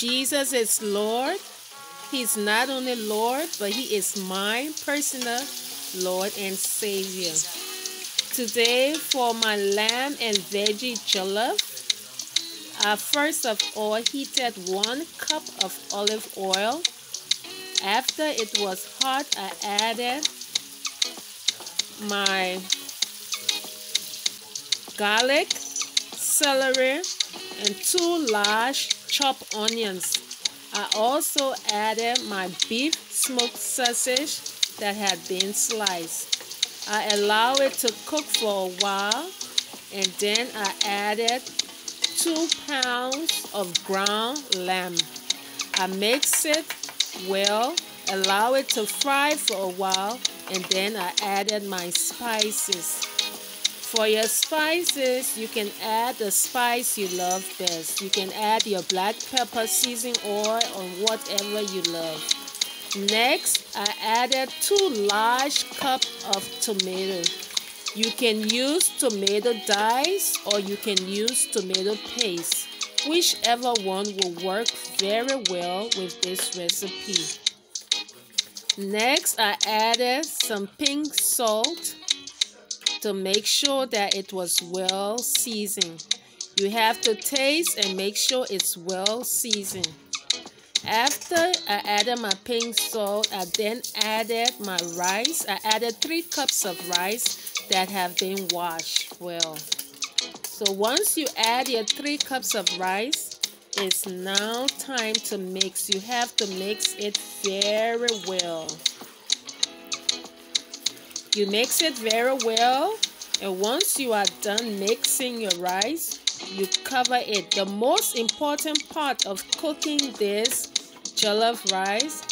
Jesus is Lord. He's not only Lord, but He is my personal Lord and Savior. Today for my lamb and veggie jollof, I first of all heated 1 cup of olive oil. After it was hot, I added my garlic, celery, and 2 large chopped onions. I also added my beef smoked sausage that had been sliced. I allow it to cook for a while, and then I added 2 pounds of ground lamb. I mix it well, allow it to fry for a while, and then I added my spices. For your spices, you can add the spice you love best. You can add your black pepper, seasoning oil, or whatever you love. Next, I added 2 large cups of tomato. You can use tomato dice or you can use tomato paste. Whichever one will work very well with this recipe. Next, I added some pink salt to make sure that it was well seasoned. You have to taste and make sure it's well seasoned. After I added my pink salt, I then added my rice. I added 3 cups of rice that have been washed well. So once you add your 3 cups of rice, it's now time to mix. You have to mix it very well. You mix it very well, and once you are done mixing your rice, you cover it. The most important part of cooking this jollof rice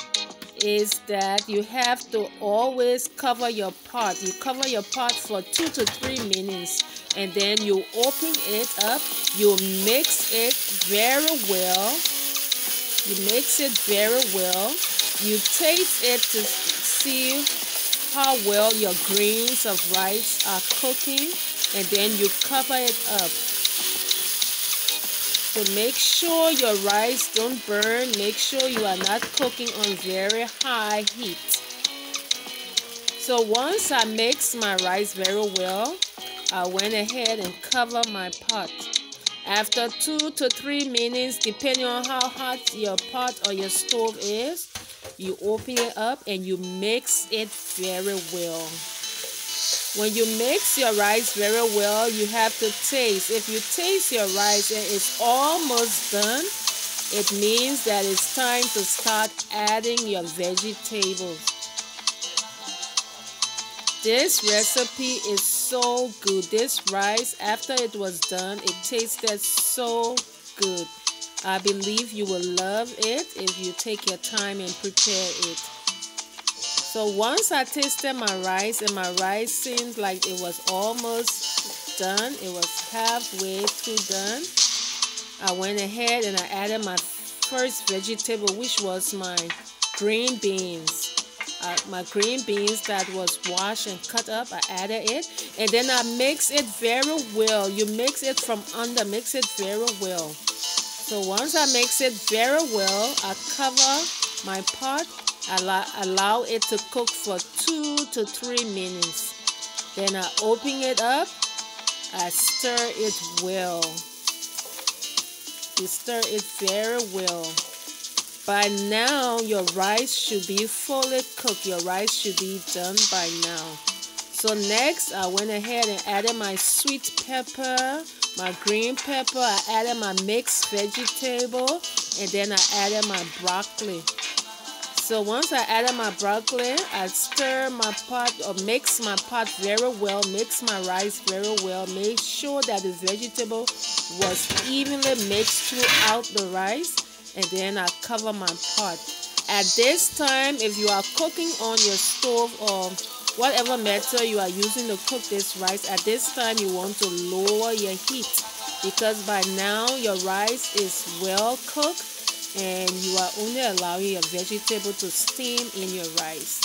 is that you have to always cover your pot. You cover your pot for 2 to 3 minutes, and then you open it up. You mix it very well. You mix it very well. You taste it to see how well your grains of rice are cooking, and then you cover it up. So make sure your rice don't burn. Make sure you are not cooking on very high heat. So once I mixed my rice very well, I went ahead and covered my pot. After 2 to 3 minutes, depending on how hot your pot or your stove is, you open it up and you mix it very well. When you mix your rice very well, you have to taste. If you taste your rice and it's almost done, it means that it's time to start adding your vegetables. This recipe is so good. This rice, after it was done, it tasted so good. I believe you will love it if you take your time and prepare it. So once I tasted my rice, and my rice seems like it was almost done, it was halfway through done, I went ahead and I added my first vegetable, which was my green beans. My green beans that was washed and cut up, I added it, and then I mix it very well. You mix it from under, mix it very well. So once I mix it very well, I cover my pot, allow it to cook for 2 to 3 minutes. Then I open it up, I stir it well. You stir it very well. By now, your rice should be fully cooked. Your rice should be done by now. So next, I went ahead and added my sweet pepper, my green pepper. I added my mixed vegetable, and then I added my broccoli. So once I added my broccoli, I stir my pot or mix my pot very well, mix my rice very well, make sure that the vegetable was evenly mixed throughout the rice, and then I cover my pot. At this time, if you are cooking on your stove or whatever method you are using to cook this rice, at this time you want to lower your heat, because by now your rice is well cooked and you are only allowing your vegetable to steam in your rice.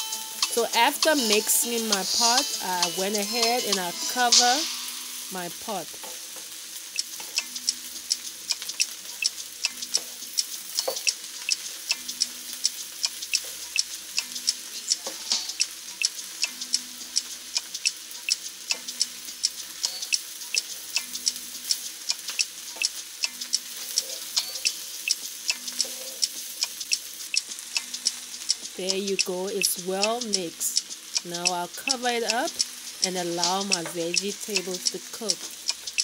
So after mixing my pot, I went ahead and I cover my pot. There you go. It's well mixed. Now I'll cover it up and allow my vegetables to cook.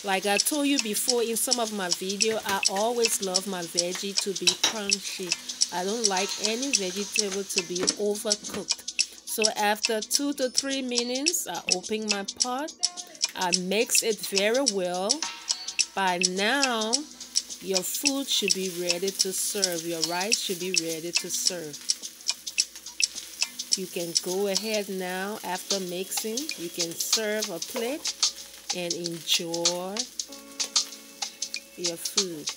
Like I told you before in some of my video, I always love my veggie to be crunchy. I don't like any vegetable to be overcooked. So after 2 to 3 minutes, I open my pot. I mix it very well. By now, your food should be ready to serve. Your rice should be ready to serve. You can go ahead now. After mixing, you can serve a plate and enjoy your food.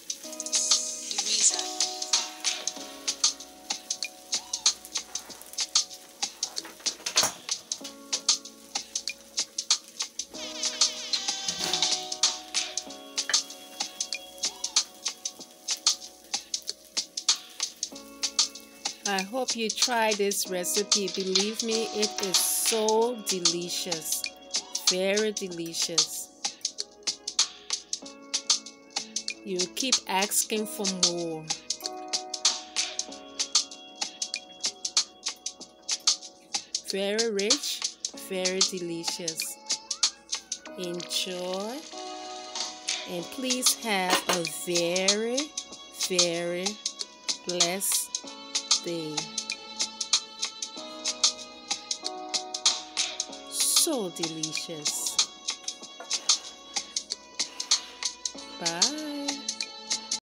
I hope you try this recipe. Believe me, it is so delicious. Very delicious. You keep asking for more. Very rich, very delicious. Enjoy. And please have a very, very blessed day. So delicious. Bye.